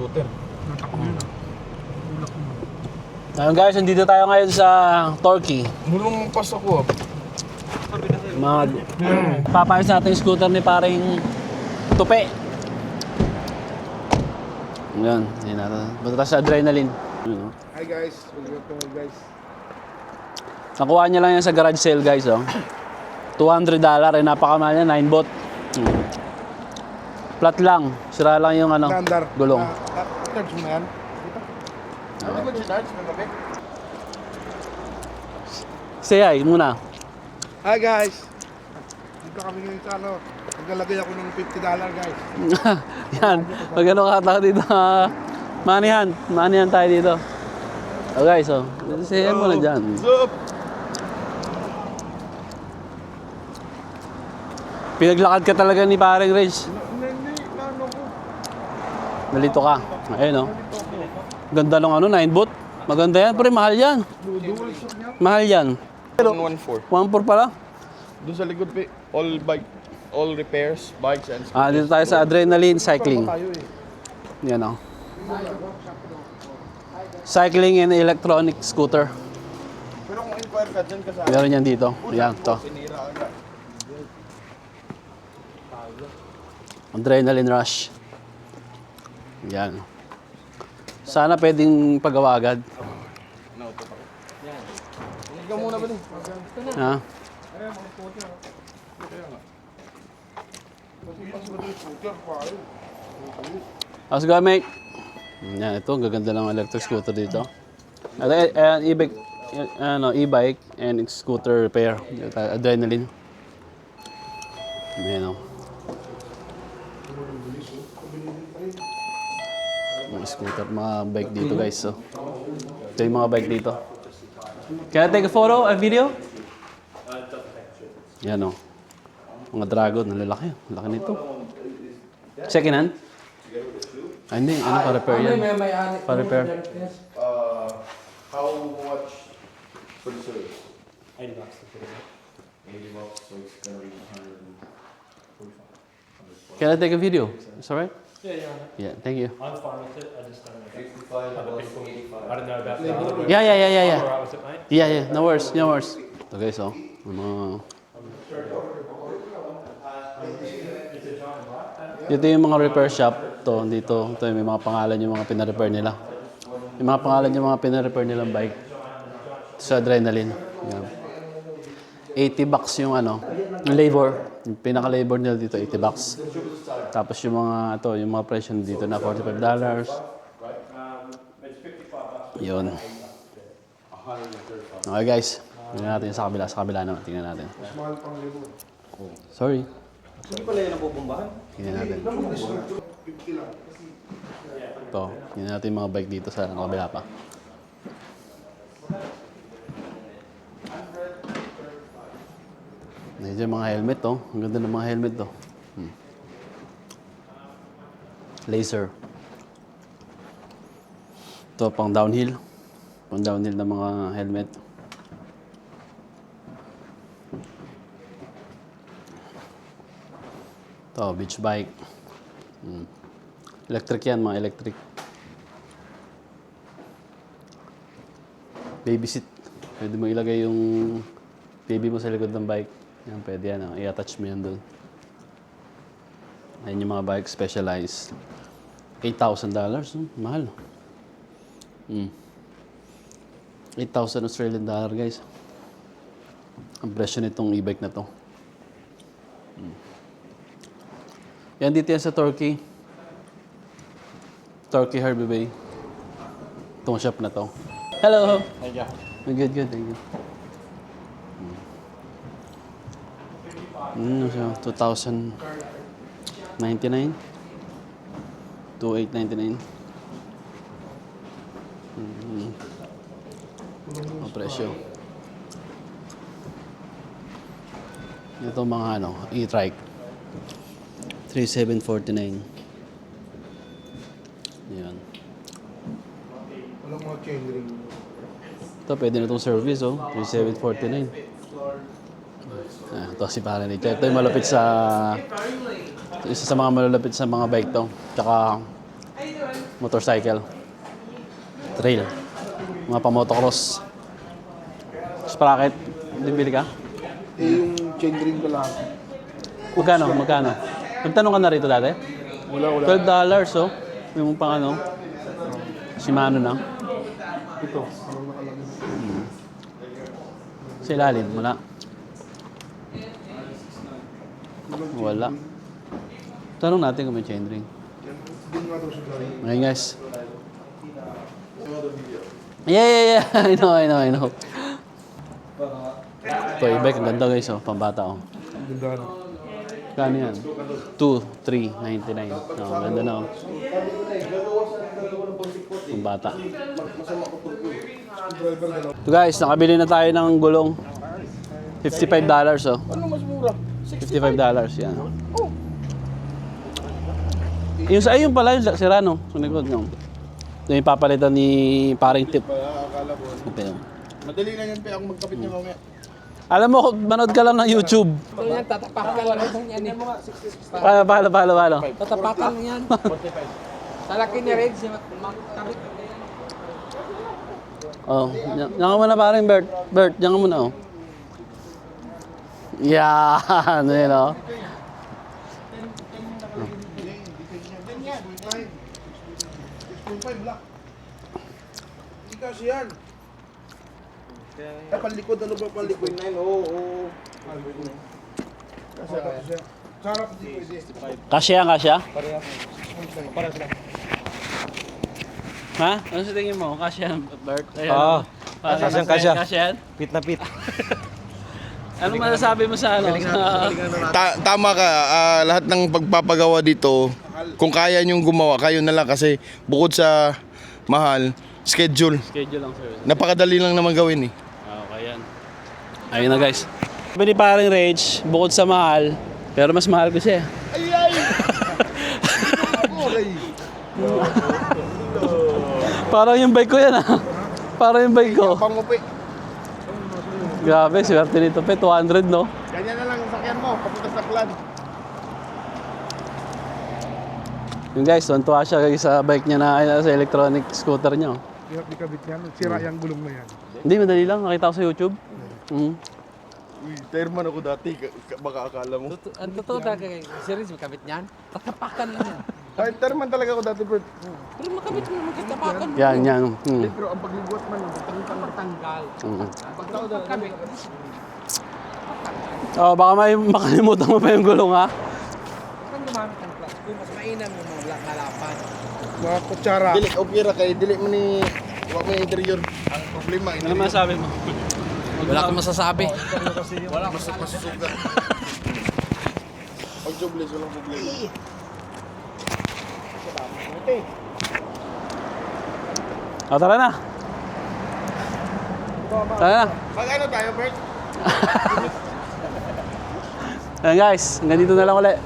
scooter. Ayun guys, nandito tayo ngayon sa Turkey. Mulong pas ako. Papayos natin yung scooter ni paring Tupe. Yan, yan natin. Basta sa adrenaline. Hi guys, welcome guys. Nakuha niya lang yan sa garage sale guys. Oh. $200 eh, napakamahal niya, 9 bot. Flat lang, sira lang yung ano, Nandar. gulong. Charge mo na yan. Ano ba charge mo gabi? Say hi muna. Hi guys. Dito kami ngayon sa ano. Naglalagay ako ng $50 guys. Yan, pag ano ka tao dito, manihan tayo dito. Oh guys, oh, say hi muna dyan. Sup? Pinaglakad ka talaga ni paring Rage. Hindi, ano ko. Nalito ka. Ayun, oh. Ganda ng ano, 9 bot. Maganda yan, pre, mahal yan. Dual shock niya. Mahal yan. 114. 1.4 pala. Doon sa likod pa, all repairs, bikes and Dito tayo sa Adrenaline Cycling. tayo eh. Yan, oh. Cycling and electronic scooter. Pero kung inquire ka dyan ka sa Meron yan dito. Yan, to. sinira agad. Adrenaline Rush. Yan. Sana pwedeng pagawa agad. No, ito pa. Hindi ka muna ba din? Ha? How's it going, mate? Yan, ito. Gaganda ng electric scooter dito. Ito, e-bike, e-bike and scooter repair. Adrenaline. Yan, oh. Mga scooter, mga bike dito guys. So, ito yung mga bike dito. Can I take a photo, a video? Yan o. Mga dragon, nalalaki. Laki nito. Second hand? Ay, hindi. Ano pa repair yan? Pa repair. How much for the service? $80 to put it in. $80, so it's gonna be 145. Can I take a video? It's alright? Yeah, you're on it. Yeah, thank you. I'm fine with it. I just don't know. 55 Other plus people, 85. I don't know about that. Yeah. I'm alright with it, mate. Yeah. No worries, no worries. Ito guys, oh. Dito yung mga repair shop. Dito yung may mga pangalan yung mga pina-repair nila. Yung mga pangalan yung mga pina-repair nilang bike. Sa Adrenaline. Yan. $80 yung ano, yung labor. Yung pinaka-labor nila dito, $80. Tapos yung mga, yung mga presyo dito na $45. Yun. Okay guys. Tingnan natin sa kabila. Sa kabila naman. Tingnan natin. Sorry. Hindi pala yan ang bubumbahan? Tingnan natin. Ito. Tingnan natin yung mga bike dito sa kabila pa. Nandiyan yung mga helmet, oh. Ang ganda ng mga helmet, oh. Laser. Ito, pang downhill. Pang downhill ng mga helmet. Ito, beach bike. Electric yan, mga electric. Baby seat. Pwede mo ilagay yung baby mo sa likod ng bike. Yan, pwede yan. Oh. I-attach mo yan doon. Ayan yung mga bike specialized. $8,000. Mahal. 8,000 Australian dollar, guys. Ang presyo nitong e-bike na to. Yan, dito yan sa Turkey. Turkey Harbour Bay. Itong shop na to. Hello! Thank you. Good. Thank you. So, 2,099. 2,899. Ang presyo. Ito mga ano, e-trike. 3,749. Yan. Walang mga chain ring. Ito, pwede na itong service, oh. 3,749. Ito si pare ni Ito yung malapit sa... Isa sa mga malalapit sa mga bike to. Tsaka motorcycle. Trail. Mga pang-motocross. Sprocket. Bibili ka? yung chain ring ko lang. Magkano? Magkano? Nagtanong ka na rito dati? Wala. $12 oh. Yung pang ano? Shimano na. Ito. Anong nakalagay? Sa ilalim, wala. Wala. Tanong natin kung may chain ring. Hindi nga daw siya gawin. Okay guys. Yeah. I know. Ito, e-bike. Ang ganda guys, oh. Pambata, oh. Ang ganda na. Kano yan? 2,399. Oh, ganda na, oh. Pambata. So guys, nakabili na tayo ng gulong. $55, oh. Ano mas mura? $55, yan. Yung sa ayun pala, yung Sirano. Sa likod, no? Ito yung papalitan ni paring tip. Akala ko. Okay. Madali lang yan, pe. Ako magkapit niya mamaya. Alam mo, manood ka lang ng YouTube. Ito yan, tatapakan lang yan eh. Paano? Tatapakan lang yan. Sa laki ni Red, siya magkabit. Oh, diyan ka muna paring Bert. Bert, diyan ka muna, oh. Yan, yun, oh. Hindi kasi yan. Ay, palikod. Ano ba palikod? 9, oo. Kasi. Sarap di pwede. Kasya? Ha? Ano sa tingin mo? Kasya, Bert? Ayan, Oo. Kasya. Kasya? Pit na pit. Ano masasabi mo sa ano? Tama ka, lahat ng pagpapagawa dito, kung kaya nyong gumawa, kayo na lang kasi bukod sa mahal, schedule. Schedule lang, sir. Napakadali lang naman gawin eh. Okay, yan. Ayun na, guys. Sabi ni paring Rage, bukod sa mahal, pero mas mahal ko siya. Parang yung bike ko yan, ah. Parang yung bike ko. Pangupi. Grabe, swerte nito, pe. 200, no? Ganyan na lang yung sakyan mo. Papunta sa clan. Yung guys, tuwa siya guys sa bike niya na sa electronic scooter niya. Oh. Hirap di kabit yan. Sira yung gulong na yan. Hindi, madali lang. Nakita ko sa YouTube. Uy, Terman ako dati, baka akala mo. Ang totoo talaga kay Series, magkabit niyan. Tatapakan lang yan. Kahit Terman talaga ako dati, Bert. Pero makabit mo naman tatapakan. Yan. Pero ang pagliguat man, Matanggal. Pag pagkabit, Oh, baka may makalimutan mo pa yung gulong, ha? kung gumamit ng clutch, kung mas mainam yung mga kalapan. Mga kutsara. dili, okay ra kay dili mo ni, wag mo yung interior. Ang problema, Ano interior. masabi mo? Wala kang masasabi. Masusuga. Pag jobless, walang problema. Oh, tara na. Tara na. Pag ano tayo, Bert? Ayan guys, hanggang dito na lang ulit.